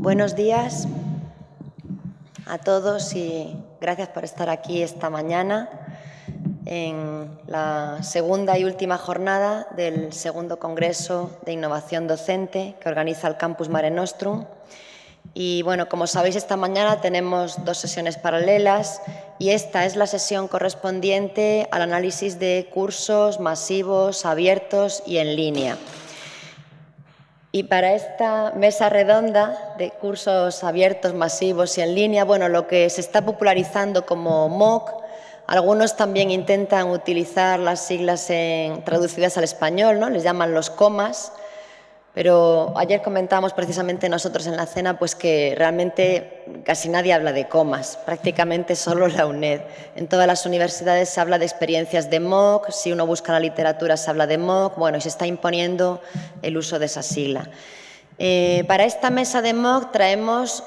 Buenos días a todos y gracias por estar aquí esta mañana en la segunda y última jornada del segundo Congreso de Innovación Docente que organiza el Campus Mare Nostrum. Y bueno, como sabéis, esta mañana tenemos dos sesiones paralelas y esta es la sesión correspondiente al análisis de cursos masivos, abiertos y en línea. Y para esta mesa redonda de cursos abiertos, masivos y en línea, bueno, lo que se está popularizando como MOOC, algunos también intentan utilizar las siglas traducidas al español, ¿no? Les llaman los COMAS, pero ayer comentábamos precisamente nosotros en la cena pues que realmente casi nadie habla de comas, prácticamente solo la UNED. En todas las universidades se habla de experiencias de MOOC, si uno busca la literatura se habla de MOOC, bueno, y se está imponiendo el uso de esa sigla. Para esta mesa de MOOC traemos,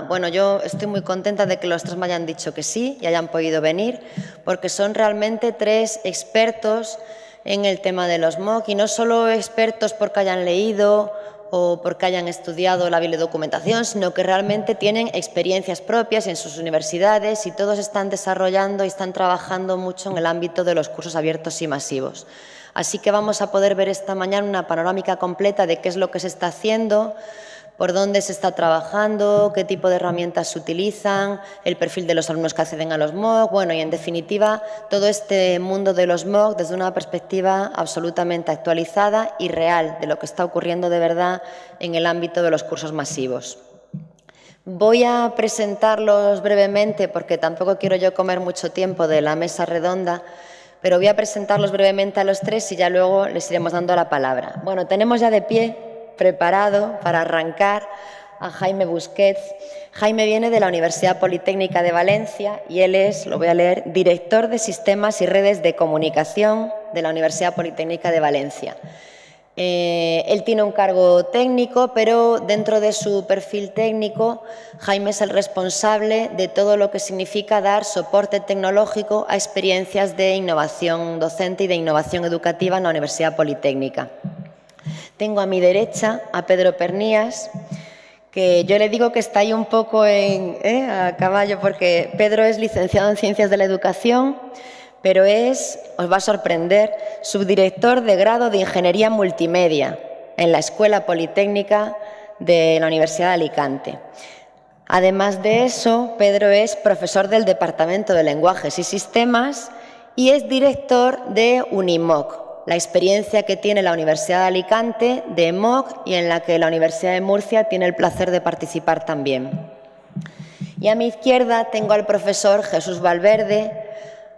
bueno, yo estoy muy contenta de que los tres me hayan dicho que sí y hayan podido venir, porque son realmente tres expertos en el tema de los MOOC, y no solo expertos porque hayan leído o porque hayan estudiado la bibliodocumentación, sino que realmente tienen experiencias propias en sus universidades y todos están desarrollando y están trabajando mucho en el ámbito de los cursos abiertos y masivos. Así que vamos a poder ver esta mañana una panorámica completa de qué es lo que se está haciendo, por dónde se está trabajando, qué tipo de herramientas se utilizan, el perfil de los alumnos que acceden a los MOOC, bueno, y en definitiva todo este mundo de los MOOC desde una perspectiva absolutamente actualizada y real de lo que está ocurriendo de verdad en el ámbito de los cursos masivos. Voy a presentarlos brevemente porque tampoco quiero yo comer mucho tiempo de la mesa redonda, pero voy a presentarlos brevemente a los tres y ya luego les iremos dando la palabra. Bueno, tenemos ya de pie, preparado para arrancar, a Jaime Busquets. Jaime viene de la Universidad Politécnica de Valencia y él es, lo voy a leer, director de Sistemas y Redes de Comunicación de la Universidad Politécnica de Valencia. Él tiene un cargo técnico, pero dentro de su perfil técnico, Jaime es el responsable de todo lo que significa dar soporte tecnológico a experiencias de innovación docente y de innovación educativa en la Universidad Politécnica. Tengo a mi derecha a Pedro Pernías, que yo le digo que está ahí un poco a caballo, porque Pedro es licenciado en Ciencias de la Educación, pero es, os va a sorprender, subdirector de grado de Ingeniería Multimedia en la Escuela Politécnica de la Universidad de Alicante. Además de eso, Pedro es profesor del Departamento de Lenguajes y Sistemas y es director de Unimoc, la experiencia que tiene la Universidad de Alicante de MOOC y en la que la Universidad de Murcia tiene el placer de participar también. Y a mi izquierda tengo al profesor Jesús Valverde,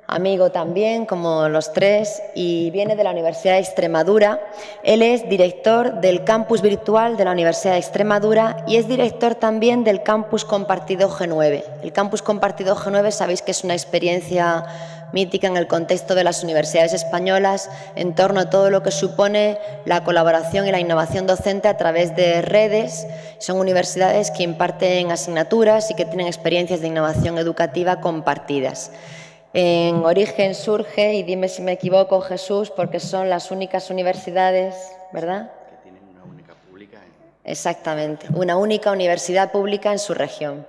amigo también, como los tres, y viene de la Universidad de Extremadura. Él es director del campus virtual de la Universidad de Extremadura y es director también del campus compartido G9. El campus compartido G9 sabéis que es una experiencia mítica en el contexto de las universidades españolas en torno a todo lo que supone la colaboración y la innovación docente a través de redes. Son universidades que imparten asignaturas y que tienen experiencias de innovación educativa compartidas. En origen surge, y dime si me equivoco, Jesús, porque son las únicas universidades, ¿verdad? Que tienen una única pública. Exactamente, una única universidad pública en su región.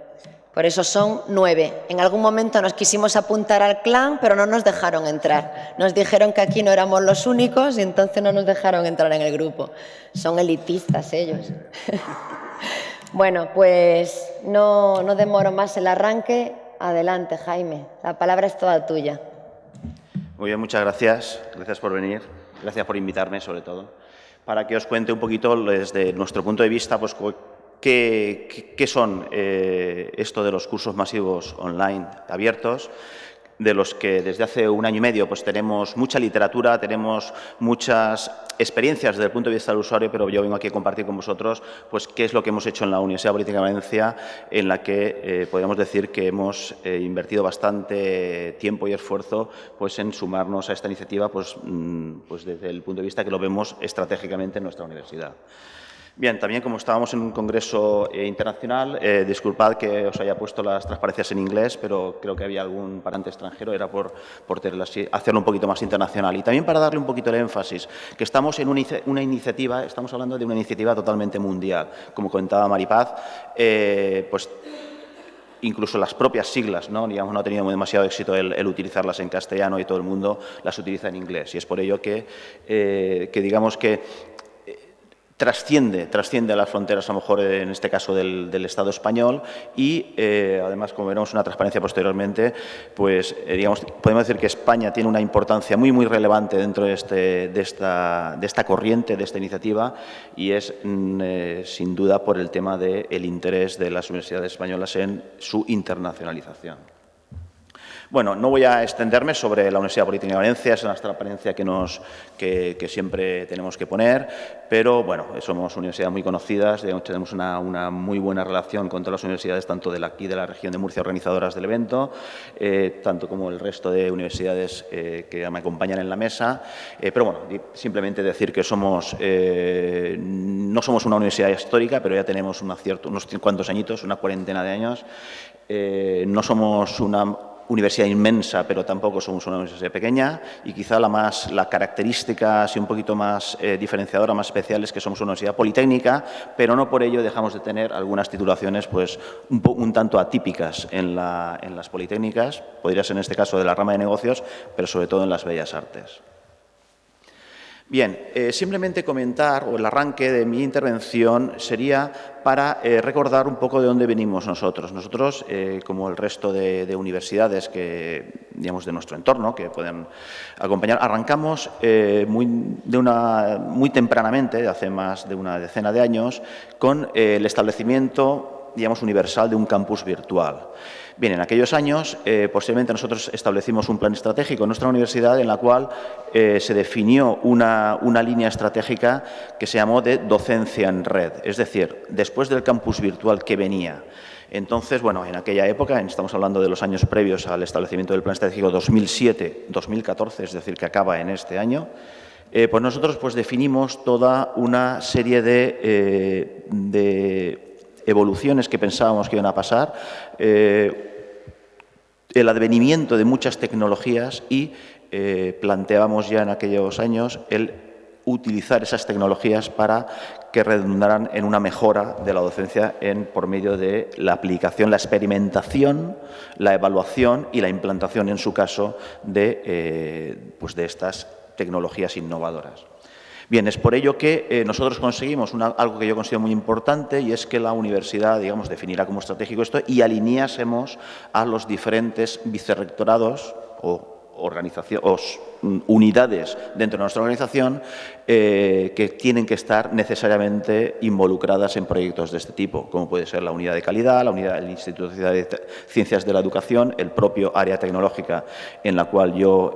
Por eso son 9. En algún momento nos quisimos apuntar al clan, pero no nos dejaron entrar. Nos dijeron que aquí no éramos los únicos y entonces no nos dejaron entrar en el grupo. Son elitistas ellos. Bueno, pues no demoro más el arranque. Adelante, Jaime. La palabra es toda tuya. Muy bien, muchas gracias. Gracias por venir. Gracias por invitarme, sobre todo. Para que os cuente un poquito, desde nuestro punto de vista, pues, qué son esto de los cursos masivos online abiertos, de los que desde hace un año y medio pues, tenemos mucha literatura, tenemos muchas experiencias desde el punto de vista del usuario, pero yo vengo aquí a compartir con vosotros pues, qué es lo que hemos hecho en la Universidad Politécnica de Valencia, en la que podemos decir que hemos invertido bastante tiempo y esfuerzo pues, en sumarnos a esta iniciativa pues desde el punto de vista que lo vemos estratégicamente en nuestra universidad. Bien, también como estábamos en un congreso internacional, disculpad que os haya puesto las transparencias en inglés, pero creo que había algún parante extranjero, era por hacerlo un poquito más internacional. Y también para darle un poquito el énfasis, que estamos en una iniciativa, estamos hablando de una iniciativa totalmente mundial. Como comentaba Maripaz, pues incluso las propias siglas, ¿no? Digamos, no ha tenido demasiado éxito el utilizarlas en castellano y todo el mundo las utiliza en inglés. Y es por ello que digamos que trasciende a las fronteras, a lo mejor en este caso del Estado español y, además, como veremos una transparencia posteriormente, pues, digamos, podemos decir que España tiene una importancia muy, muy relevante dentro de esta corriente, de esta iniciativa, y es, sin duda, por el tema del interés de las universidades españolas en su internacionalización. Bueno, no voy a extenderme sobre la Universidad Politécnica de Valencia, es una transparencia que siempre tenemos que poner, pero bueno, somos universidades muy conocidas, tenemos una muy buena relación con todas las universidades, tanto de aquí de la región de Murcia, organizadoras del evento, tanto como el resto de universidades que me acompañan en la mesa, pero bueno, simplemente decir que no somos una universidad histórica, pero ya tenemos unos cuantos añitos, una cuarentena de años, no somos una universidad inmensa, pero tampoco somos una universidad pequeña, y quizá la característica así un poquito más diferenciadora, más especial, es que somos una universidad politécnica, pero no por ello dejamos de tener algunas titulaciones pues un tanto atípicas en las politécnicas, podría ser en este caso de la rama de negocios, pero sobre todo en las bellas artes. Bien, simplemente comentar, o el arranque de mi intervención sería para recordar un poco de dónde venimos nosotros. Nosotros, como el resto de universidades digamos, de nuestro entorno, que pueden acompañar, arrancamos muy tempranamente, hace más de una decena de años, con el establecimiento, digamos, universal de un campus virtual. Bien, en aquellos años, posteriormente nosotros establecimos un plan estratégico en nuestra universidad en la cual se definió una línea estratégica que se llamó de docencia en red, es decir, después del campus virtual que venía. Entonces, bueno, en aquella época, estamos hablando de los años previos al establecimiento del plan estratégico 2007-2014, es decir, que acaba en este año, pues nosotros pues definimos toda una serie de evoluciones que pensábamos que iban a pasar, el advenimiento de muchas tecnologías y planteábamos ya en aquellos años el utilizar esas tecnologías para que redundaran en una mejora de la docencia por medio de la aplicación, la experimentación, la evaluación y la implantación, en su caso, de estas tecnologías innovadoras. Bien, es por ello que nosotros conseguimos algo que yo considero muy importante, y es que la universidad, digamos, definirá como estratégico esto y alineásemos a los diferentes vicerrectorados o unidades dentro de nuestra organización que tienen que estar necesariamente involucradas en proyectos de este tipo, como puede ser la unidad de calidad, la unidad del Instituto de Ciencias de la Educación, el propio área tecnológica en la cual yo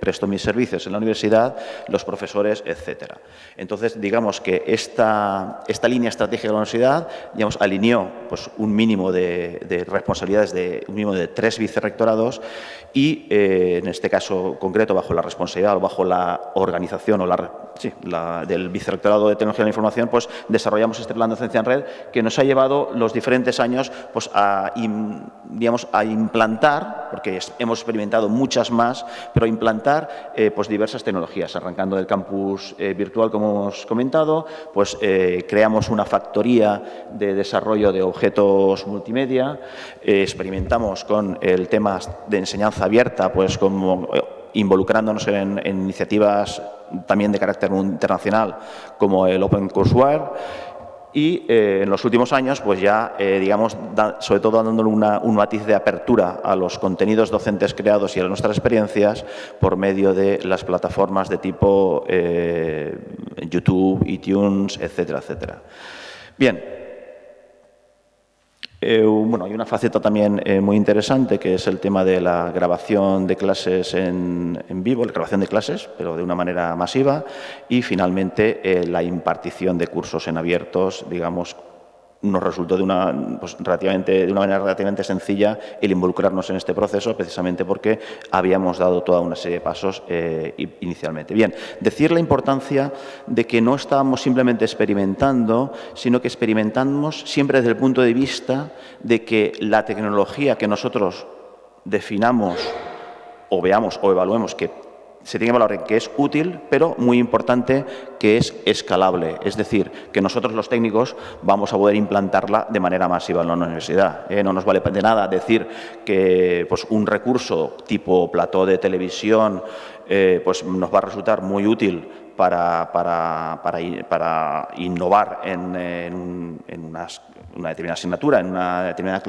presto mis servicios en la universidad, los profesores, etcétera. Entonces, digamos que esta línea estratégica de la universidad, digamos, alineó pues, un mínimo de responsabilidades de un mínimo de 3 vicerrectorados y, en este caso concreto, bajo la responsabilidad o bajo la organización del Vicerrectorado de Tecnología de la Información, pues desarrollamos este plan de docencia en red que nos ha llevado los diferentes años pues, a implantar, porque hemos experimentado muchas más, pero a implantar pues, diversas tecnologías, arrancando del campus virtual, como hemos comentado, pues creamos una factoría de desarrollo de objetos multimedia, experimentamos con el tema de enseñanza abierta, pues como involucrándonos en iniciativas también de carácter internacional como el Open Courseware, y en los últimos años pues ya digamos sobre todo dándole un matiz de apertura a los contenidos docentes creados y a nuestras experiencias por medio de las plataformas de tipo YouTube, iTunes, etcétera, etcétera. Bien. Bueno, hay una faceta también muy interesante, que es el tema de la grabación de clases en vivo, la grabación de clases, pero de una manera masiva, y finalmente la impartición de cursos en abiertos, digamos, nos resultó de una manera relativamente sencilla el involucrarnos en este proceso, precisamente porque habíamos dado toda una serie de pasos inicialmente. Bien, decir la importancia de que no estábamos simplemente experimentando, sino que experimentamos siempre desde el punto de vista de que la tecnología que nosotros definamos o veamos o evaluemos que se tiene que valorar que es útil, pero muy importante que es escalable. Es decir, que nosotros los técnicos vamos a poder implantarla de manera masiva en la universidad. No nos vale de nada decir que pues, un recurso tipo plató de televisión pues, nos va a resultar muy útil para innovar en una determinada asignatura, en una determinada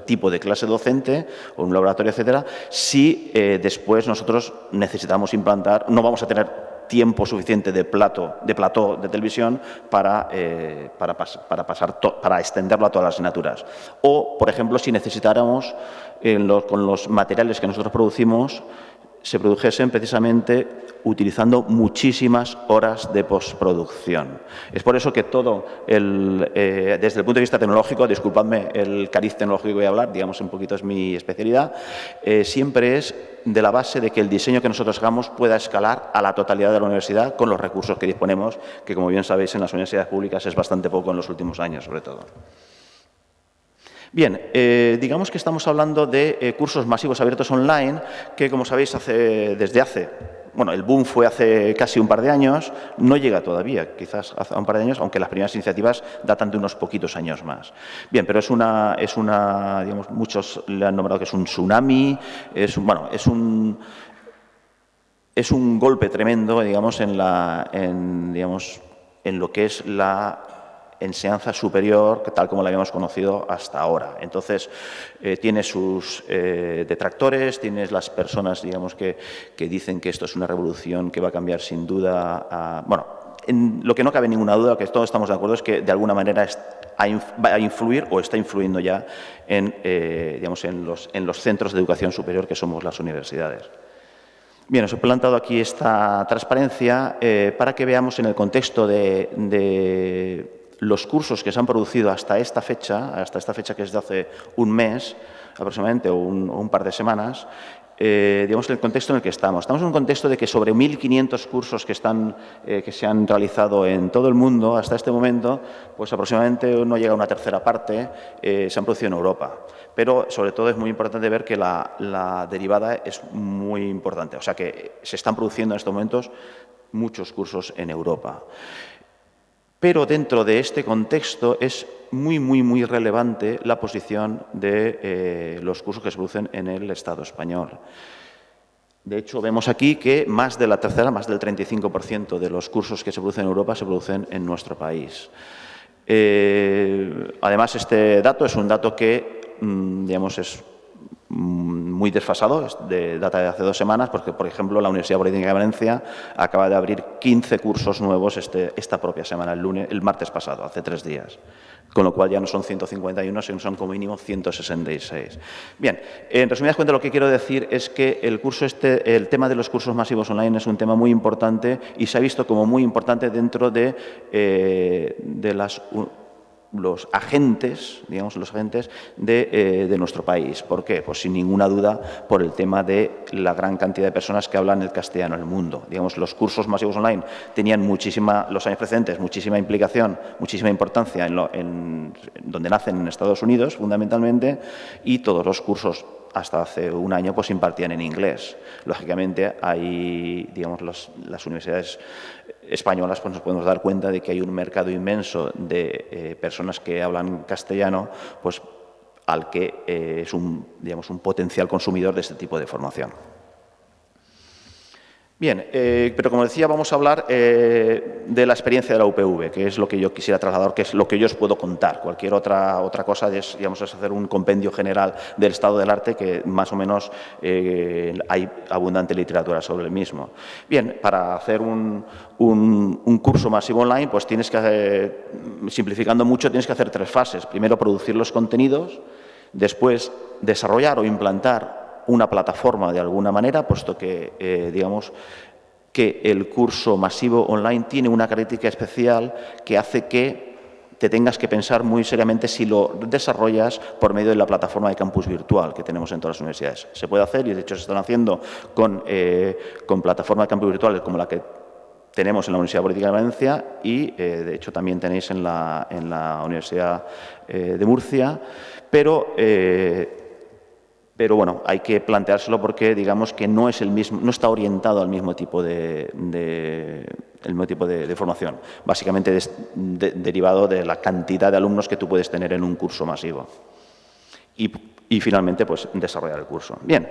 tipo de clase docente o un laboratorio, etcétera, si después nosotros necesitamos implantar, no vamos a tener tiempo suficiente de plató de televisión para extenderlo a todas las asignaturas. O, por ejemplo, si necesitáramos, con los materiales que nosotros producimos, se produjesen precisamente utilizando muchísimas horas de postproducción. Es por eso que todo, desde el punto de vista tecnológico, disculpadme el cariz tecnológico que voy a hablar, digamos un poquito es mi especialidad, siempre es de la base de que el diseño que nosotros hagamos pueda escalar a la totalidad de la universidad con los recursos que disponemos, que como bien sabéis en las universidades públicas es bastante poco en los últimos años, sobre todo. Bien, digamos que estamos hablando de cursos masivos abiertos online que, como sabéis, bueno, el boom fue hace casi un par de años, no llega todavía, quizás hace un par de años, aunque las primeras iniciativas datan de unos poquitos años más. Bien, pero digamos, muchos le han nombrado que es un tsunami, es un golpe tremendo, digamos, en lo que es la enseñanza superior, tal como la habíamos conocido hasta ahora. Entonces, tiene sus detractores, tienes las personas, digamos, que dicen que esto es una revolución que va a cambiar sin duda bueno, en lo que no cabe ninguna duda, que todos estamos de acuerdo, es que de alguna manera va a influir o está influyendo ya digamos, en los centros de educación superior que somos las universidades. Bien, os he plantado aquí esta transparencia para que veamos en el contexto de los cursos que se han producido hasta esta fecha que es de hace un mes aproximadamente o un par de semanas, digamos, el contexto en el que estamos. Estamos en un contexto de que sobre 1.500 cursos que se han realizado en todo el mundo hasta este momento, pues aproximadamente no llega a una tercera parte, se han producido en Europa. Pero, sobre todo, es muy importante ver que la derivada es muy importante. O sea, que se están produciendo en estos momentos muchos cursos en Europa. Pero dentro de este contexto es muy relevante la posición de los cursos que se producen en el Estado español. De hecho, vemos aquí que más de la tercera, más del 35% de los cursos que se producen en Europa se producen en nuestro país. Además, este dato es un dato que, digamos, es muy desfasado, es de data de hace 2 semanas, porque, por ejemplo, la Universidad Politécnica de Valencia acaba de abrir 15 cursos nuevos esta propia semana, el martes pasado, hace 3 días. Con lo cual ya no son 151, sino son como mínimo 166. Bien, en resumidas cuentas lo que quiero decir es que el tema de los cursos masivos online es un tema muy importante y se ha visto como muy importante dentro de los agentes, digamos, de nuestro país. ¿Por qué? Pues sin ninguna duda por el tema de la gran cantidad de personas que hablan el castellano en el mundo. Digamos, los cursos masivos online tenían los años precedentes, muchísima implicación, muchísima importancia en donde nacen en Estados Unidos, fundamentalmente, y todos los cursos hasta hace un año pues impartían en inglés. Lógicamente, digamos, las universidades españolas pues nos podemos dar cuenta de que hay un mercado inmenso de personas que hablan castellano, pues al que es digamos, un potencial consumidor de este tipo de formación. Bien, pero como decía, vamos a hablar de la experiencia de la UPV, que es lo que yo quisiera trasladar, que es lo que yo os puedo contar. Cualquier otra cosa es, digamos, es hacer un compendio general del estado del arte, que más o menos hay abundante literatura sobre el mismo. Bien, para hacer un curso masivo online, pues tienes que, simplificando mucho, tienes que hacer 3 fases. Primero, producir los contenidos, después, desarrollar o implantar una plataforma de alguna manera, puesto que, digamos, que el curso masivo online tiene una característica especial que hace que te tengas que pensar muy seriamente si lo desarrollas por medio de la plataforma de campus virtual que tenemos en todas las universidades. Se puede hacer y, de hecho, se están haciendo con plataformas de campus virtuales como la que tenemos en la Universidad Política de Valencia y, de hecho, también tenéis en la Universidad de Murcia, pero bueno, hay que planteárselo porque, digamos, que no es el mismo, no está orientado al mismo tipo de formación, básicamente derivado de la cantidad de alumnos que tú puedes tener en un curso masivo. Y finalmente, pues, desarrollar el curso. Bien.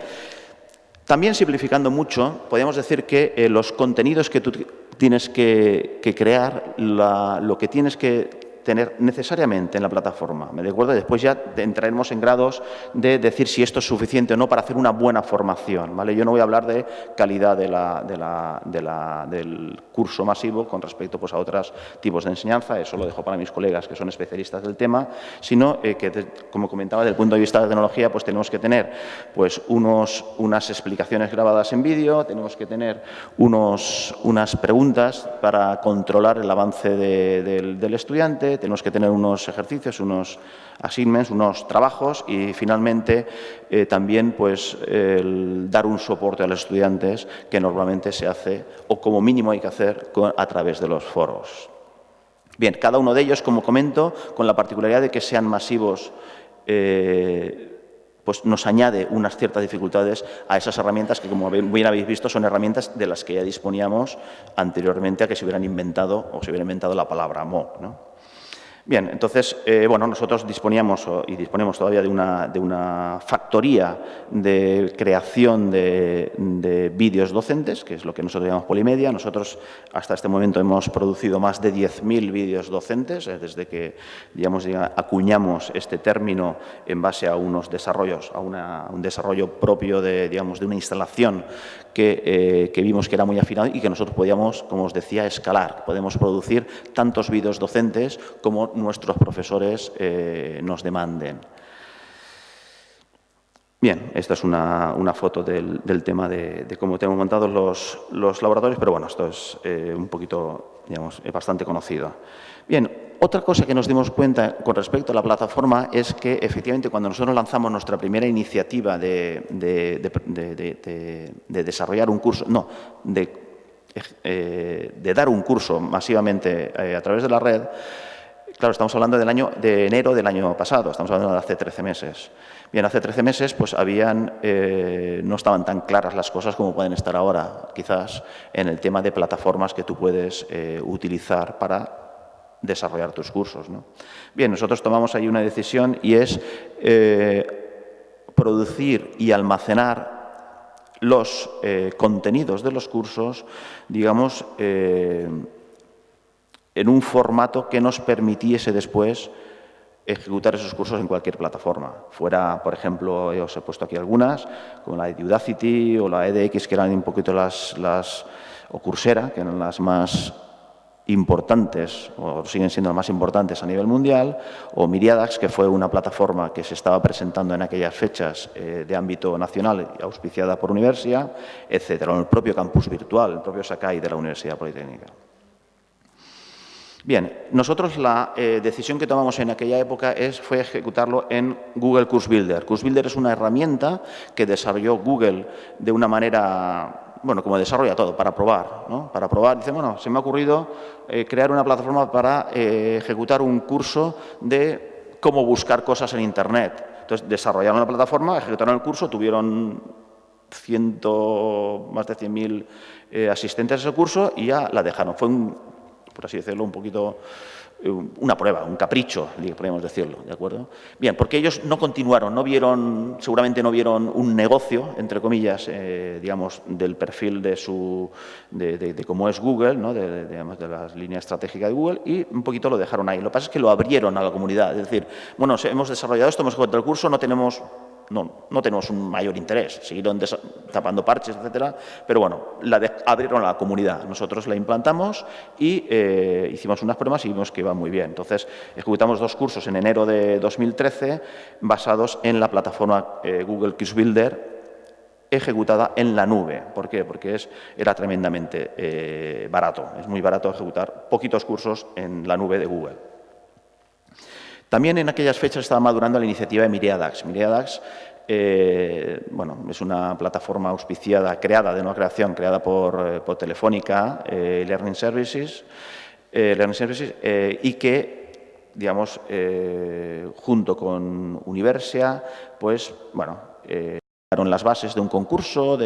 También, simplificando mucho, podríamos decir que los contenidos que tú tienes que crear, lo que tienes que tener necesariamente en la plataforma, ¿me acuerdo? Después ya entraremos en grados de decir si esto es suficiente o no para hacer una buena formación, ¿vale? Yo no voy a hablar de calidad del curso masivo con respecto, pues, a otros tipos de enseñanza, eso lo dejo para mis colegas que son especialistas del tema, sino que, como comentaba, desde el punto de vista de la tecnología, pues tenemos que tener, pues, unas explicaciones grabadas en vídeo, tenemos que tener unas preguntas para controlar el avance del estudiante, tenemos que tener unos ejercicios, unos assignments, unos trabajos y, finalmente, también, pues, dar un soporte a los estudiantes que normalmente se hace, o como mínimo hay que hacer, a través de los foros. Bien, cada uno de ellos, como comento, con la particularidad de que sean masivos, pues nos añade unas ciertas dificultades a esas herramientas que, como bien habéis visto, son herramientas de las que ya disponíamos anteriormente a que se hubieran inventado o se hubiera inventado la palabra MOOC, ¿no? Bien, entonces, bueno, nosotros disponíamos y disponemos todavía de una factoría de creación de vídeos docentes, que es lo que nosotros llamamos Polimedia. Nosotros hasta este momento hemos producido más de 10.000 vídeos docentes, desde que, digamos, acuñamos este término en base a unos desarrollos, a un desarrollo propio de, digamos, de una instalación que vimos que era muy afinado y que nosotros podíamos, como os decía, escalar. Podemos producir tantos vídeos docentes como nuestros profesores nos demanden. Bien, esta es una foto del tema de cómo tenemos montados los laboratorios, pero bueno, esto es un poquito, digamos, bastante conocido. Bien, otra cosa que nos dimos cuenta con respecto a la plataforma es que, efectivamente, cuando nosotros lanzamos nuestra primera iniciativa de desarrollar un curso, no, de dar un curso masivamente a través de la red. Claro, estamos hablando de enero del año pasado, estamos hablando de hace 13 meses. Bien, hace 13 meses pues no estaban tan claras las cosas como pueden estar ahora, quizás, en el tema de plataformas que tú puedes utilizar para desarrollar tus cursos, ¿no? Bien, nosotros tomamos ahí una decisión y es producir y almacenar los contenidos de los cursos, digamos, en un formato que nos permitiese después ejecutar esos cursos en cualquier plataforma. Fuera, por ejemplo, os he puesto aquí algunas, como la Udacity o la edX, que eran un poquito o Coursera, que eran las más importantes, o siguen siendo las más importantes a nivel mundial, o Miriadax, que fue una plataforma que se estaba presentando en aquellas fechas de ámbito nacional, auspiciada por Universia, etcétera, o el propio campus virtual, el propio Sakai de la Universidad Politécnica. Bien, nosotros la decisión que tomamos en aquella época fue ejecutarlo en Google Course Builder. Course Builder es una herramienta que desarrolló Google de una manera, bueno, como desarrolla todo, para probar, ¿no? Para probar, dice, bueno, se me ha ocurrido crear una plataforma para ejecutar un curso de cómo buscar cosas en Internet. Entonces, desarrollaron la plataforma, ejecutaron el curso, tuvieron más de 100.000 asistentes a ese curso y ya la dejaron. Fue por así decirlo, un poquito una prueba, un capricho, podríamos decirlo, ¿de acuerdo? Bien, porque ellos no continuaron, seguramente no vieron un negocio, entre comillas, digamos, del perfil de cómo es Google, ¿no? Digamos, de las líneas estratégicas de Google, y un poquito lo dejaron ahí. Lo que pasa es que lo abrieron a la comunidad, es decir, bueno, hemos desarrollado esto, hemos ejecutado el curso, no tenemos un mayor interés, siguieron tapando parches, etcétera, pero bueno, abrieron a la comunidad. Nosotros la implantamos y hicimos unas pruebas y vimos que iba muy bien. Entonces, ejecutamos 2 cursos en enero de 2013 basados en la plataforma Google Course Builder ejecutada en la nube. ¿Por qué? Porque era tremendamente barato. Es muy barato ejecutar poquitos cursos en la nube de Google. También en aquellas fechas estaba madurando la iniciativa de Miriadax. Miriadax bueno, es una plataforma auspiciada, creada por Telefónica, Learning Services, y que, digamos, junto con Universia, pues, bueno, crearon las bases de un concurso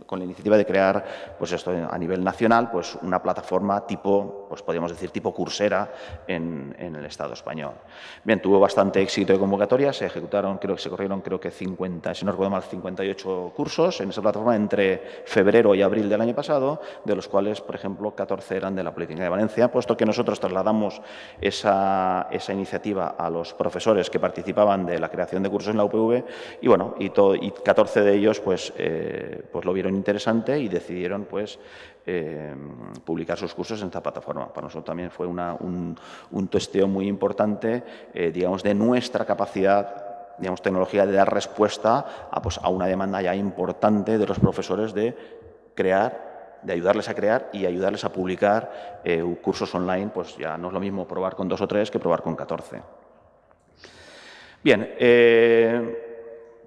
con la iniciativa de crear, pues esto a nivel nacional, pues una plataforma tipo, pues podríamos decir tipo Coursera en el Estado español. Bien, tuvo bastante éxito de convocatoria, se corrieron 50, si no recuerdo mal, 58 cursos en esa plataforma entre febrero y abril del año pasado, de los cuales, por ejemplo, 14 eran de la Politécnica de Valencia, puesto que nosotros trasladamos esa iniciativa a los profesores que participaban de la creación de cursos en la UPV y, bueno, y 14 de ellos pues lo vieron interesante y decidieron pues publicar sus cursos en esta plataforma. Para nosotros también fue un testeo muy importante, digamos, de nuestra capacidad, digamos, tecnología de dar respuesta a una demanda ya importante de los profesores de ayudarles a crear y ayudarles a publicar cursos online. Pues ya no es lo mismo probar con 2 o 3 que probar con 14. Bien,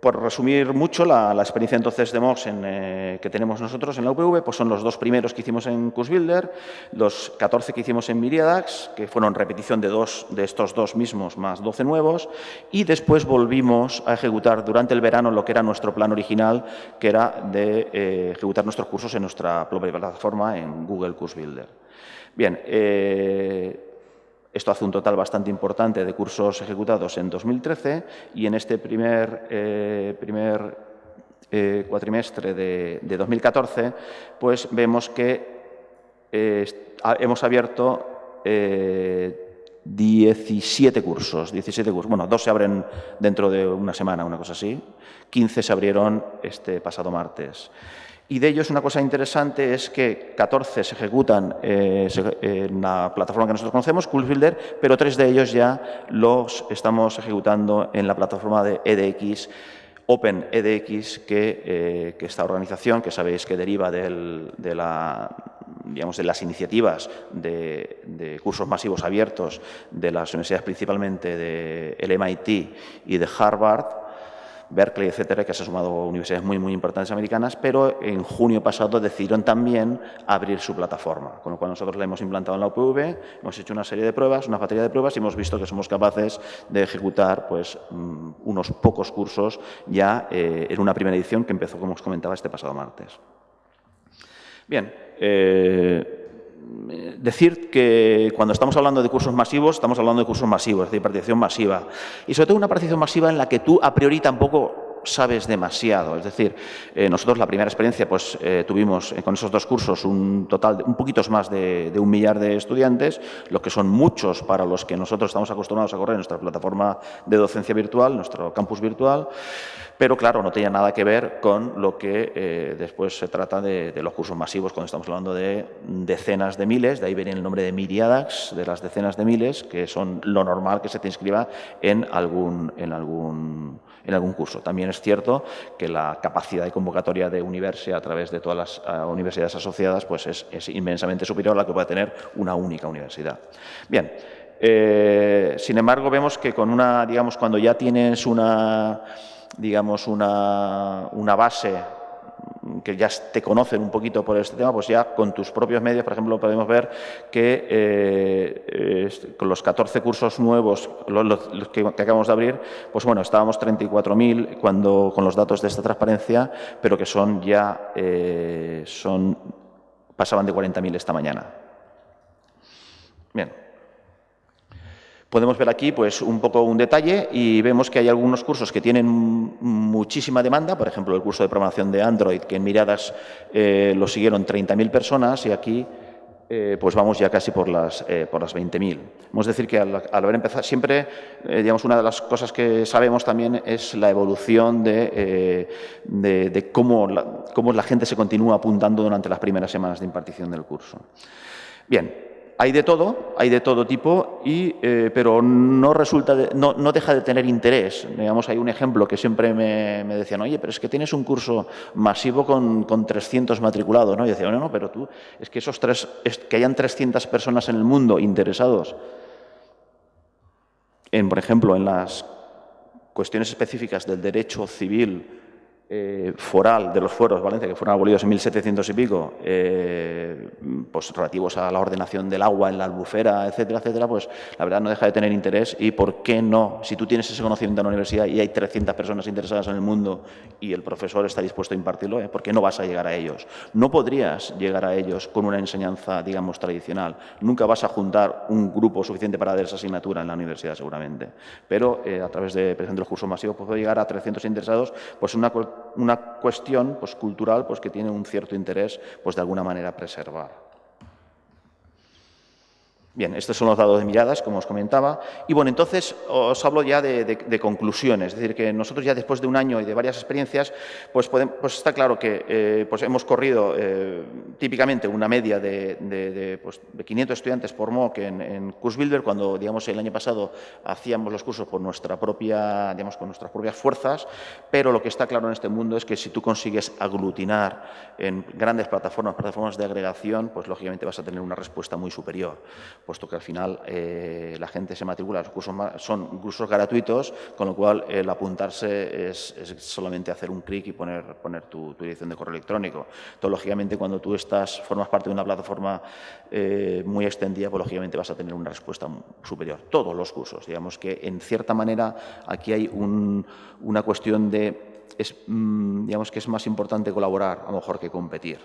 por resumir mucho, la experiencia entonces de MOOCs que tenemos nosotros en la UPV, pues son los 2 primeros que hicimos en CourseBuilder, los 14 que hicimos en Miriadax, que fueron repetición de estos 2 mismos más 12 nuevos, y después volvimos a ejecutar durante el verano lo que era nuestro plan original, que era de ejecutar nuestros cursos en nuestra propia plataforma en Google CourseBuilder. Bien, esto hace un total bastante importante de cursos ejecutados en 2013 y en este primer cuatrimestre de 2014, pues vemos que hemos abierto 17 cursos. Bueno, 2 se abren dentro de una semana, una cosa así. 15 se abrieron este pasado martes. Y de ellos una cosa interesante es que 14 se ejecutan en la plataforma que nosotros conocemos, CourseBuilder, pero 3 de ellos ya los estamos ejecutando en la plataforma de edX, OpenEDX, que esta organización, que sabéis que deriva de las iniciativas de cursos masivos abiertos de las universidades, principalmente del MIT y de Harvard, Berkeley, etcétera, que se ha sumado a universidades muy, muy importantes americanas, pero en junio pasado decidieron también abrir su plataforma, con lo cual nosotros la hemos implantado en la UPV, hemos hecho una serie de pruebas, una batería de pruebas y hemos visto que somos capaces de ejecutar pues, unos pocos cursos ya en una primera edición que empezó, como os comentaba, este pasado martes. Bien, decir que cuando estamos hablando de cursos masivos, estamos hablando de cursos masivos, es decir, participación masiva. Y sobre todo una participación masiva en la que tú a priori tampoco sabes demasiado. Es decir, nosotros la primera experiencia pues tuvimos con esos 2 cursos un total de un poquito más de 1 millar de estudiantes, lo que son muchos para los que nosotros estamos acostumbrados a correr en nuestra plataforma de docencia virtual, nuestro campus virtual. Pero, claro, no tenía nada que ver con lo que después se trata de los cursos masivos, cuando estamos hablando de decenas de miles, de ahí viene el nombre de Miriadax, de las decenas de miles, que son lo normal que se te inscriba en algún curso. También es cierto que la capacidad de convocatoria de Universia a través de todas las universidades asociadas pues es inmensamente superior a la que puede tener una única universidad. Bien, sin embargo, vemos que cuando ya tienes una base que ya te conocen un poquito por este tema, pues ya con tus propios medios, por ejemplo, podemos ver que con los 14 cursos nuevos, los que acabamos de abrir, pues bueno, estábamos 34.000 con los datos de esta transparencia, pero que pasaban de 40.000 esta mañana. Bien. Podemos ver aquí pues, un poco un detalle y vemos que hay algunos cursos que tienen muchísima demanda, por ejemplo, el curso de programación de Android, que en Miriadax lo siguieron 30.000 personas y aquí pues vamos ya casi por las 20.000. Vamos a decir que al haber empezado, siempre, una de las cosas que sabemos también es la evolución de cómo la gente se continúa apuntando durante las primeras semanas de impartición del curso. Bien. Hay de todo tipo, pero no deja de tener interés. Hay un ejemplo que siempre me decían, oye, pero es que tienes un curso masivo con 300 matriculados, ¿no? Y decía, no, pero tú, es que que hayan 300 personas en el mundo interesados por ejemplo, en las cuestiones específicas del derecho civil foral de los fueros, Valencia, que fueron abolidos en 1700 y pico, pues relativos a la ordenación del agua en la albufera, etcétera, etcétera, pues la verdad no deja de tener interés. Y ¿por qué no? Si tú tienes ese conocimiento en la universidad y hay 300 personas interesadas en el mundo y el profesor está dispuesto a impartirlo, ¿por qué no vas a llegar a ellos? No podrías llegar a ellos con una enseñanza, digamos, tradicional. Nunca vas a juntar un grupo suficiente para dar esa asignatura en la universidad, seguramente. Pero a través de, por ejemplo, los cursos masivos, puedo llegar a 300 interesados, pues una cuestión pues, cultural pues, que tiene un cierto interés pues, de alguna manera preservar. Bien, estos son los dados de miradas, como os comentaba. Y bueno, entonces os hablo ya de conclusiones. Es decir, que nosotros ya después de un año y de varias experiencias, pues está claro que pues hemos corrido típicamente una media de 500 estudiantes por MOOC en CourseBuilder, cuando, digamos, el año pasado hacíamos los cursos por nuestra propia, digamos, con nuestras propias fuerzas, pero lo que está claro en este mundo es que si tú consigues aglutinar en grandes plataformas de agregación, pues lógicamente vas a tener una respuesta muy superior, puesto que al final la gente se matricula, los cursos son cursos gratuitos, con lo cual el apuntarse es solamente hacer un clic y poner tu dirección de correo electrónico. Entonces, lógicamente, cuando tú formas parte de una plataforma muy extendida, pues lógicamente vas a tener una respuesta superior. Todos los cursos, digamos que en cierta manera aquí hay una cuestión digamos que es más importante colaborar a lo mejor que competir.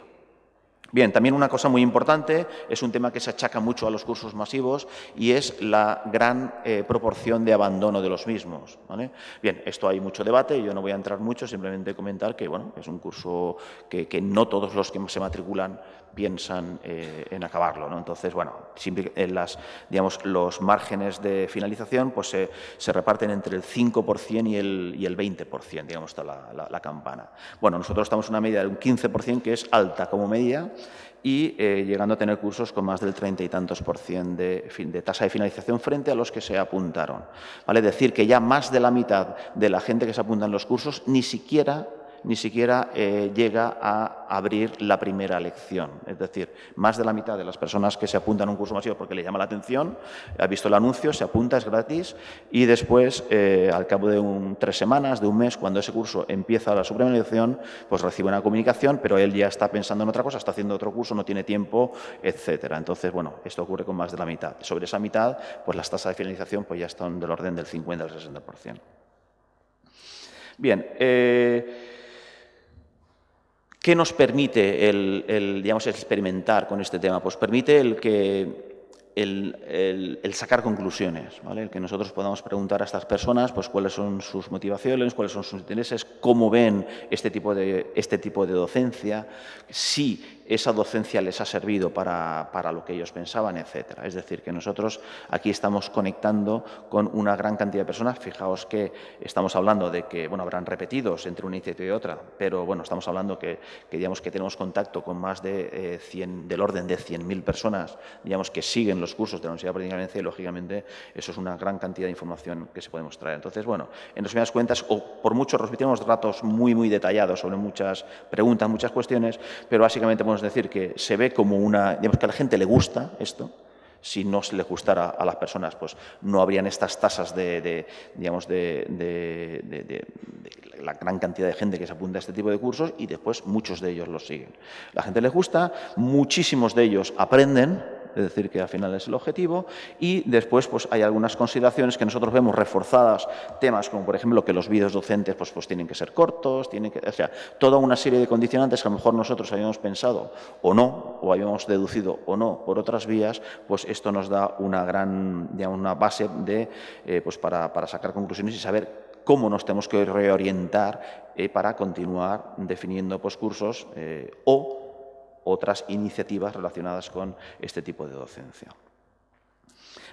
Bien, también una cosa muy importante, es un tema que se achaca mucho a los cursos masivos y es la gran proporción de abandono de los mismos, ¿vale? Bien, esto hay mucho debate, yo no voy a entrar mucho, simplemente comentar que bueno, es un curso que no todos los que se matriculan piensan en acabarlo, ¿no? Entonces, bueno, siempre digamos, los márgenes de finalización pues, se reparten entre el 5% y el 20%, digamos, está la campana. Bueno, nosotros estamos en una media de un 15%, que es alta como media, y llegando a tener cursos con más del 30 y tantos % de tasa de finalización frente a los que se apuntaron. ¿Vale? Es decir, que ya más de la mitad de la gente que se apunta en los cursos ni siquiera llega a abrir la primera lección. Es decir, más de la mitad de las personas que se apuntan a un curso masivo porque le llama la atención, ha visto el anuncio, se apunta, es gratis, y después, al cabo de 3 semanas, de un mes, cuando ese curso empieza su primera lección, pues recibe una comunicación, pero él ya está pensando en otra cosa, está haciendo otro curso, no tiene tiempo, etcétera. Entonces, bueno, esto ocurre con más de la mitad. Sobre esa mitad, pues las tasas de finalización pues ya están del orden del 50 al 60%. Bien, ¿qué nos permite digamos, experimentar con este tema? Pues permite el sacar conclusiones, ¿vale? El que nosotros podamos preguntar a estas personas pues, cuáles son sus motivaciones, cuáles son sus intereses, cómo ven este tipo de docencia, si esa docencia les ha servido para lo que ellos pensaban, etcétera. Es decir, que nosotros aquí estamos conectando con una gran cantidad de personas. Fijaos que estamos hablando de que, bueno, habrán repetidos entre una iniciativa y otra, pero bueno, estamos hablando que digamos que tenemos contacto con más de del orden de 100.000 personas, digamos, que siguen los cursos de la Universidad Politécnica de Valencia, y lógicamente eso es una gran cantidad de información que se podemos traer. Entonces, bueno, en resumidas cuentas, o por mucho repetimos datos muy, muy detallados sobre muchas preguntas, muchas cuestiones, pero básicamente podemos decir que se ve como digamos que a la gente le gusta esto. Si no se le gustara a las personas, pues no habrían estas tasas digamos, de la gran cantidad de gente que se apunta a este tipo de cursos, y después muchos de ellos los siguen. A la gente les gusta, muchísimos de ellos aprenden, es decir, que al final es el objetivo, y después pues, hay algunas consideraciones que nosotros vemos reforzadas, temas como, por ejemplo, que los vídeos docentes pues tienen que ser cortos, o sea, toda una serie de condicionantes que a lo mejor nosotros habíamos pensado o no, o habíamos deducido o no por otras vías, pues esto nos da una gran, digamos, una base pues para sacar conclusiones y saber cómo nos tenemos que reorientar para continuar definiendo pues, cursos o otras iniciativas relacionadas con este tipo de docencia.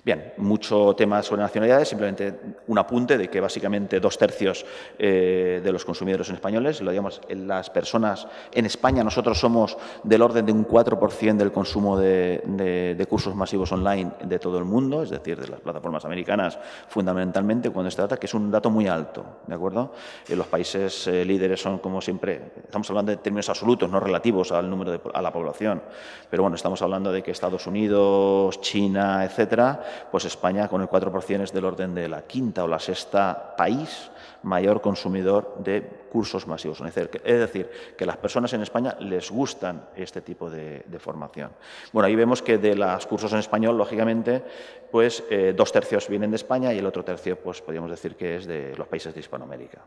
Bien, mucho tema sobre nacionalidades, simplemente un apunte de que básicamente 2/3 de los consumidores son españoles. Digamos, las personas en España, nosotros somos del orden de un 4% del consumo de cursos masivos online de todo el mundo, es decir, de las plataformas americanas fundamentalmente, cuando se trata, que es un dato muy alto, ¿de acuerdo? Los países líderes son, como siempre, estamos hablando de términos absolutos, no relativos al número a la población, pero bueno, estamos hablando de que Estados Unidos, China, etcétera, pues España con el 4% es del orden de la quinta o la sexta país mayor consumidor de cursos masivos. Es decir, que a las personas en España les gustan este tipo de formación. Bueno, ahí vemos que de los cursos en español, lógicamente, pues 2/3 vienen de España y el otro tercio, pues podríamos decir que es de los países de Hispanoamérica.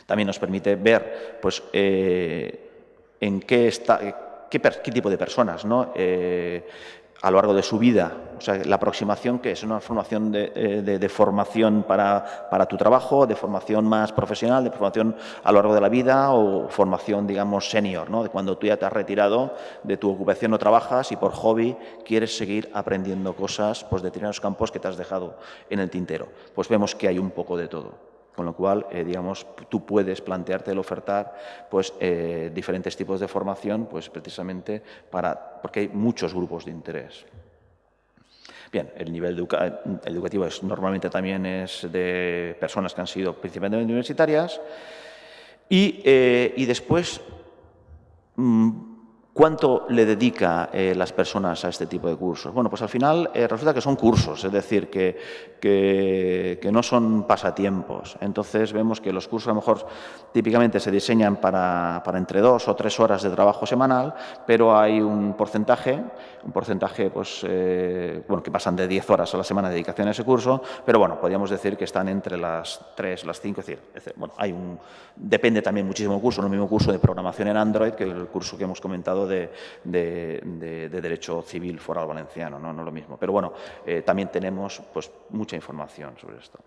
También nos permite ver, pues, en qué tipo de personas, ¿no? A lo largo de su vida, o sea, la aproximación que es una formación de formación para tu trabajo, de formación más profesional, de formación a lo largo de la vida o formación, digamos, senior, ¿no? De cuando tú ya te has retirado de tu ocupación o trabajas y por hobby quieres seguir aprendiendo cosas, pues, de determinados campos que te has dejado en el tintero. Pues vemos que hay un poco de todo. Con lo cual, digamos, tú puedes plantearte el ofertar, pues, diferentes tipos de formación, pues, precisamente porque hay muchos grupos de interés. Bien, el nivel educativo normalmente también es de personas que han sido principalmente universitarias y después, ¿cuánto le dedica las personas a este tipo de cursos? Bueno, pues al final resulta que son cursos, es decir, que no son pasatiempos. Entonces vemos que los cursos a lo mejor típicamente se diseñan para entre 2 o 3 horas de trabajo semanal, pero hay un porcentaje pues, bueno, que pasan de 10 horas a la semana de dedicación a ese curso, pero bueno, podríamos decir que están entre las 3, las 5, es decir, bueno, depende también muchísimo del curso, no es el mismo curso de programación en Android que el curso que hemos comentado de Derecho Civil Foral Valenciano, no es lo mismo. Pero bueno, también tenemos, pues, mucha información sobre esto.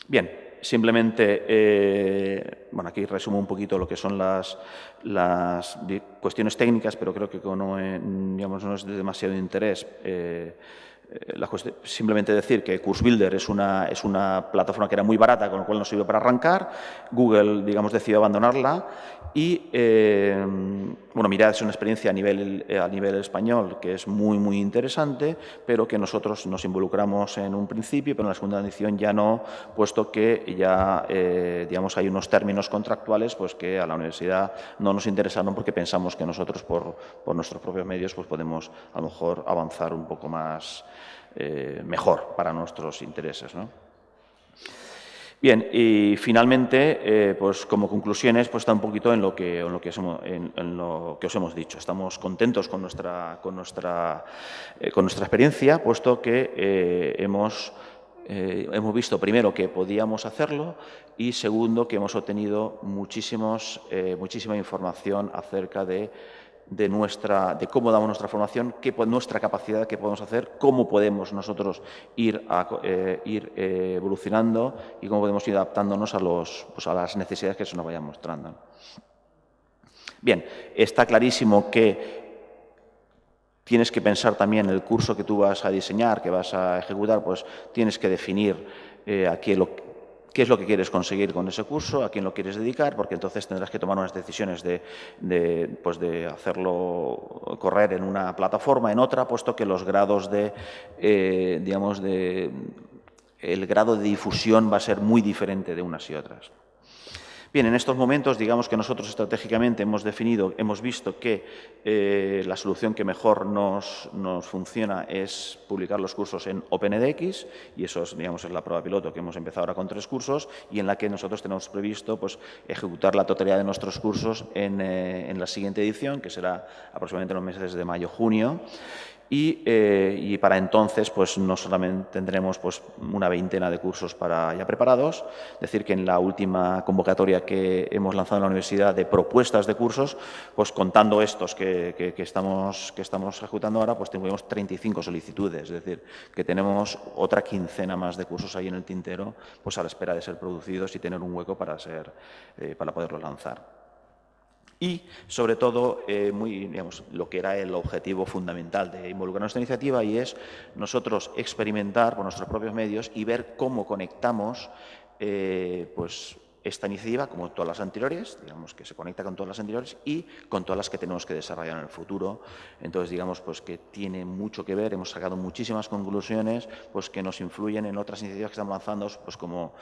Bien, simplemente, bueno, aquí resumo un poquito lo que son las cuestiones técnicas, pero creo que digamos, no es de demasiado interés. Simplemente decir que CourseBuilder es una plataforma que era muy barata, con lo cual nos sirvió para arrancar. Google, digamos, decidió abandonarla y, bueno, Mirad es una experiencia a nivel español que es muy, muy interesante, pero que nosotros nos involucramos en un principio, pero en la segunda edición ya no, puesto que ya, digamos, hay unos términos contractuales pues, que a la universidad no nos interesaron porque pensamos que nosotros, por nuestros propios medios, pues podemos a lo mejor avanzar un poco más mejor para nuestros intereses, ¿no? Bien, y finalmente, pues como conclusiones, pues está un poquito en lo que os hemos dicho. Estamos contentos con nuestra experiencia, puesto que hemos visto primero que podíamos hacerlo y segundo que hemos obtenido muchísima información acerca de cómo damos nuestra formación, nuestra capacidad, qué podemos hacer, cómo podemos nosotros ir evolucionando y cómo podemos ir adaptándonos a las necesidades que se nos vayan mostrando. Bien, está clarísimo que tienes que pensar también el curso que tú vas a diseñar, que vas a ejecutar, pues tienes que definir qué es lo que quieres conseguir con ese curso, a quién lo quieres dedicar, porque entonces tendrás que tomar unas decisiones de hacerlo correr en una plataforma, en otra, puesto que los grados el grado de difusión va a ser muy diferente de unas y otras. Bien, en estos momentos, digamos que nosotros estratégicamente hemos visto que la solución que mejor nos funciona es publicar los cursos en OpenEDX, y eso es, digamos, es la prueba piloto que hemos empezado ahora con 3 cursos y en la que nosotros tenemos previsto, pues, ejecutar la totalidad de nuestros cursos en la siguiente edición, que será aproximadamente en los meses de mayo-junio. Y para entonces, pues no solamente tendremos pues, una veintena de cursos ya preparados, es decir, que en la última convocatoria que hemos lanzado en la universidad de propuestas de cursos, pues contando estos que estamos ejecutando ahora, pues tendremos 35 solicitudes, es decir, que tenemos otra quincena más de cursos ahí en el tintero, pues a la espera de ser producidos y tener un hueco para poderlos lanzar. Y, sobre todo, lo que era el objetivo fundamental de involucrar nuestra iniciativa, y es nosotros experimentar por nuestros propios medios y ver cómo conectamos pues, esta iniciativa, como todas las anteriores, digamos que se conecta con todas las anteriores y con todas las que tenemos que desarrollar en el futuro. Entonces, digamos pues, que tiene mucho que ver, hemos sacado muchísimas conclusiones pues, que nos influyen en otras iniciativas que estamos lanzando, pues, como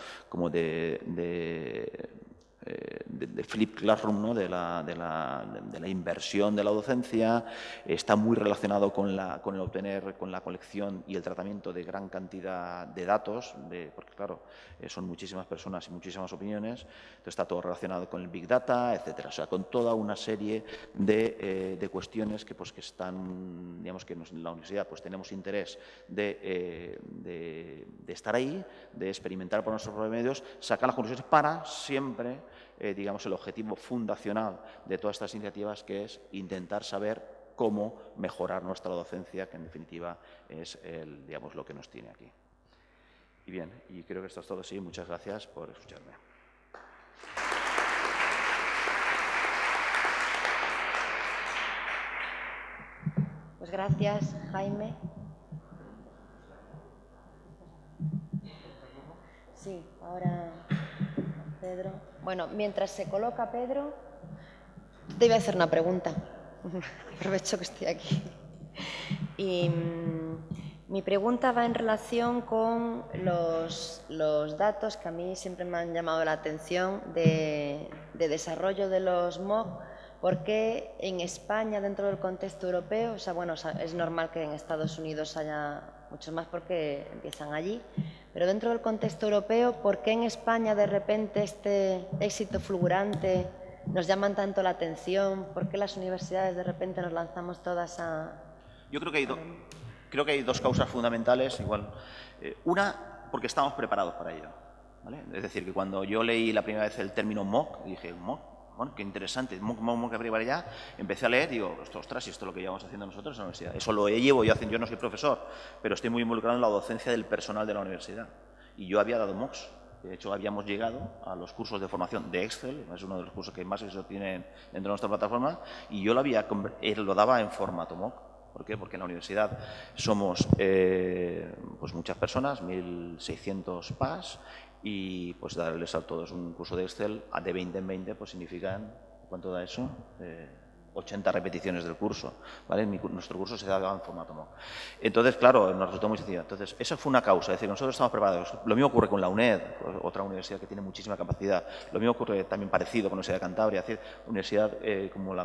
de flip classroom, ¿no? de la inversión de la docencia, está muy relacionado con la colección y el tratamiento de gran cantidad de datos, porque claro, son muchísimas personas y muchísimas opiniones, entonces está todo relacionado con el Big Data, etcétera, o sea, con toda una serie de cuestiones que están, digamos que en la universidad pues tenemos interés de estar ahí, de experimentar por nuestros propios medios, sacar las conclusiones para siempre, digamos, el objetivo fundacional de todas estas iniciativas, que es intentar saber cómo mejorar nuestra docencia, que en definitiva es digamos, lo que nos tiene aquí. Y bien, y creo que esto es todo. Sí, muchas gracias por escucharme. Pues gracias, Jaime. Sí, ahora Pedro. Bueno, mientras se coloca Pedro, te iba a hacer una pregunta. Aprovecho que estoy aquí. Y mi pregunta va en relación con los datos que a mí siempre me han llamado la atención de desarrollo de los MOOC. ¿Por qué en España, dentro del contexto europeo, o sea, bueno, es normal que en Estados Unidos haya muchos más porque empiezan allí, pero dentro del contexto europeo, ¿por qué en España de repente este éxito fulgurante nos llaman tanto la atención? ¿Por qué las universidades de repente nos lanzamos todas a...? Yo creo que hay dos causas fundamentales. Igual, una, porque estamos preparados para ello, ¿vale? Es decir, que cuando yo leí la primera vez el término MOOC, dije, MOOC, bueno, qué interesante, MOOC que para allá, empecé a leer y digo, ostras, y esto es lo que llevamos haciendo nosotros en la universidad. Eso lo llevo yo haciendo, yo no soy profesor, pero estoy muy involucrado en la docencia del personal de la universidad. Y yo había dado MOOCs. De hecho, habíamos llegado a los cursos de formación de Excel, es uno de los cursos que más éxito tienen dentro de nuestra plataforma, y yo lo daba en formato MOOC. ¿Por qué? Porque en la universidad somos pues muchas personas, 1.600 PAS, y pues darles a todos un curso de Excel de 20 en 20, pues significan, ¿cuánto da eso? 80 repeticiones del curso, ¿vale? Nuestro curso se daba en formato MOOC. Entonces, claro, nos resultó muy sencillo. Entonces, esa fue una causa, es decir, nosotros estamos preparados. Lo mismo ocurre con la UNED, otra universidad que tiene muchísima capacidad. Lo mismo ocurre también parecido con la Universidad de Cantabria, es decir, universidad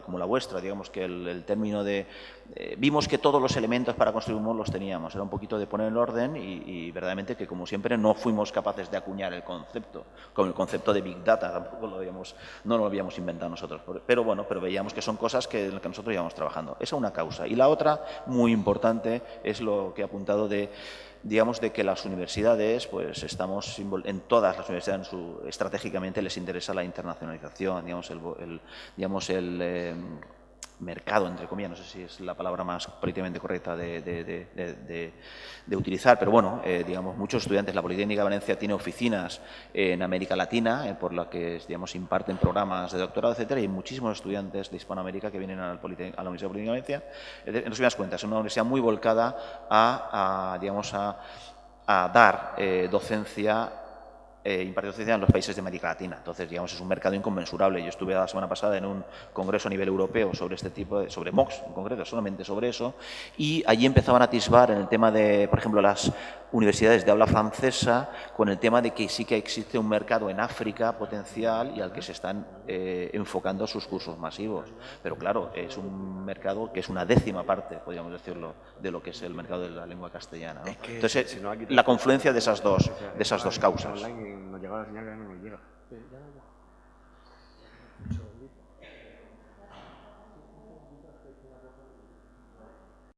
como la vuestra, digamos que el término de... vimos que todos los elementos para construir un MOOC los teníamos, era un poquito de poner el orden y verdaderamente que, como siempre, no fuimos capaces de acuñar el concepto, como el concepto de Big Data, tampoco no lo habíamos inventado nosotros, pero bueno, pero veíamos que son cosas en las que nosotros íbamos trabajando. Esa es una causa. Y la otra, muy importante, es lo que he apuntado digamos, de que las universidades, pues estamos en todas las universidades, estratégicamente les interesa la internacionalización, digamos, el mercado, entre comillas, no sé si es la palabra más políticamente correcta de utilizar, pero bueno, digamos, muchos estudiantes, la Politécnica de Valencia tiene oficinas en América Latina, por la que, digamos, imparten programas de doctorado, etcétera, y hay muchísimos estudiantes de Hispanoamérica que vienen a la Universidad Politécnica de Valencia. En resumidas cuentas, es una universidad muy volcada digamos, a dar docencia, impartir docencia en los países de América Latina. Entonces, digamos, es un mercado inconmensurable. Yo estuve la semana pasada en un congreso a nivel europeo sobre este tipo sobre MOOCs en concreto, solamente sobre eso, y allí empezaban a atisbar en el tema de, por ejemplo, las universidades de habla francesa, con el tema de que sí que existe un mercado en África potencial y al que se están enfocando sus cursos masivos. Pero claro, es un mercado que es una décima parte, podríamos decirlo, de lo que es el mercado de la lengua castellana, ¿no? Entonces, la confluencia de esas dos causas. Nos llegaba la señal, ya no nos llega.